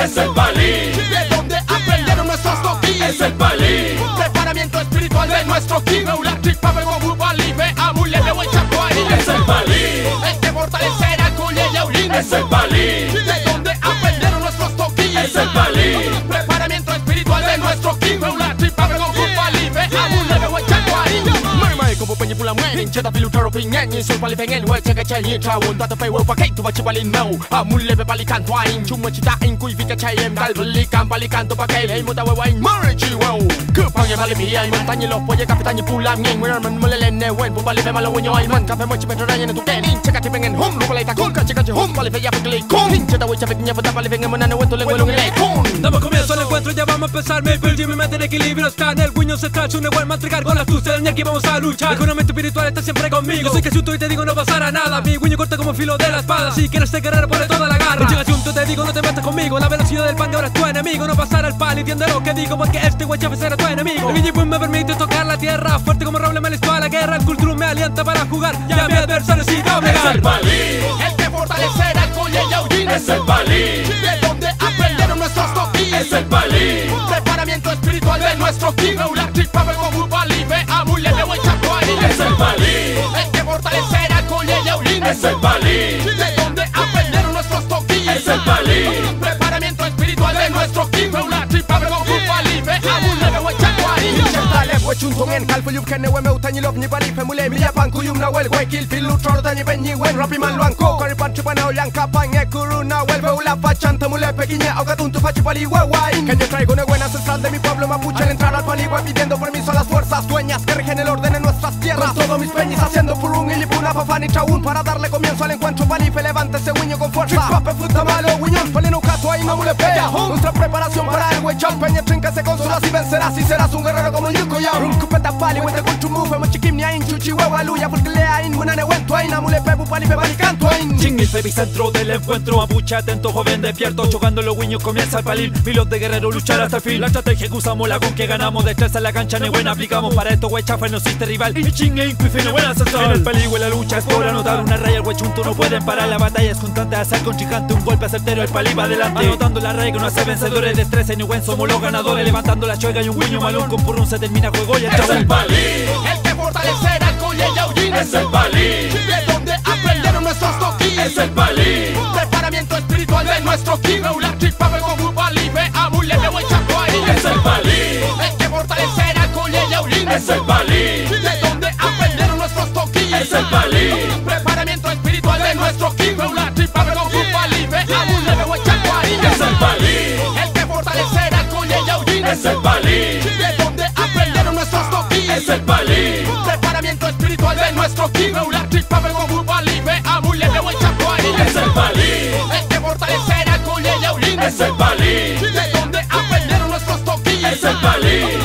es el palí. De donde aprendieron nuestros toquis, es el palí. Preparamiento espiritual de nuestro ki. La tripa vengo bubali, ve amule de huechacuari. Es el palí. El que fortalecerá colle y aulín, es el palí. De donde aprendieron nuestros toquis, es el palí. Preparamiento espiritual de nuestro ki. La tripa vengo bubali, ve amule de huechacuari. Mai como peña pula muerin, cheta filutaro pingen, y sol pali pengen, huecha que chay, chawon, tata pe wo pakai tu bachi palin mau. Amule be palikan twain, chuma chita in kui fika chayem, tal palikan tu pakai, hey muta wewain, marichi wow. Kepang yang paling biaya, tanya lo poye kapitannya pulang ngeng, man melelene wen, pali pe malu wenyo man, kafe mochi petranya tu kening, cekati pengen hum, lu palai takun, cekati hum, pali pe ya pekli kon, cheta wecha peknya peta pali pengen menane wen tu lengwelung lekon. Damos comienzo al encuentro, ya vamos a empezar. Maple Jimmy mete en equilibrio, está en el guiño central. Su buen matricar con las tuces, aquí vamos a luchar. El conocimiento espiritual está siempre conmigo. Soy que si y te digo no pasará nada. Mi guiño corta como filo de la espada. Si quieres ser guerrero, ponle toda la garra. Llega asunto, te digo no te metas conmigo. La velocidad del pan de ahora es tu enemigo. No pasará el pal, entiende lo que digo, porque este güey chef será tu enemigo. El guiño boom me permite tocar la tierra. Fuerte como roble me listo a la guerra. El culturo me alienta para jugar. Ya mi adversario sí doblegar. Es el palí. El que fortalecerá colle y aulín, es el palí. De donde aprendieron nuestros toquis, es el palí. Preparamiento espiritual de nuestro ki. La tripa vengo bubali, ve amule de huechacuari. Es el palí. El que fortalecerá colle y aulín, es el palí. De donde aprendieron nuestros toquis, es el palí. Preparamiento espiritual de nuestro ki. La tripa vengo bubali, ve amule de huechacuari. Chentale huechuntung en kalfu yup kene we meu tanyi lop ni bali femule mi yapan kuyum na wel we kill filu trolo tanyi benyi wen rapi man luanko kari panchi panao yang kapang e kuruna wel ve ula fachan tamule pequeña ahogatuntu fachi pali huehuain. Que yo traigo una buena ancestral de mi pueblo mapuche al entrar al paligua pidiendo permiso a las fuerzas dueñas que rigen el orden en nuestras tierras. Con todos mis peñis haciendo furun y lipuna papani chaun para darle comienzo al encuentro palife. Levante ese guiño con fuerza. Pape fruta malo guiñón pelino cato ahí mamule pea. Nuestra preparación para el huechón peña tríncase con solas y vencerás y serás un guerrero como yuko ya. Un cupeta pali wente con chumufe mochikim ni ain chuchi huevaluya porque le ain munane wento ain amule pepu palife balicanto ain. Ching el epicentro del encuentro, mapuche atento, joven despierto, chocando los guiños comienza el palil. Milos de guerreros luchar hasta el fin. La estrategia que usamos, la con que ganamos, destreza en la cancha, ni buena aplicamos. Para esto güey chafa no existe rival. Y chingue incuife no buena ancestral. En el peligro la lucha es por anotar una raya, el huechunto no pueden parar. La batalla es constante, hacer con gigante un golpe certero, el palí va adelante. Anotando la raya que no hace vencedores, destreza y ni buen somos los ganadores. Levantando la chuega y un guiño malón con purrún se termina juego y el es el palí. El que fortalecerá colle y aulín, es el palí. De donde aprendieron nuestros toquis, es el palí. Preparamiento espiritual de nuestro ki. La tripa vengo bubali, ve amule de huechacuari. Es el palí. El que fortalecerá colle y aulín, es el palí. De donde aprendieron nuestros toquis, es el palí. Preparamiento espiritual de nuestro ki. La tripa vengo bubali, ve amule de huechacuari. Es el palí. El que fortalecerá colle y aulín, es el palí. De donde aprendieron nuestros toquis, es el palí. Preparamiento espiritual de nuestro ki. La tripa vengo bubali, ve amule de huechacuari. Es el palí. El que fortalecerá colle y aulín, es el palí. De donde aprendieron nuestros toquis, es el palí.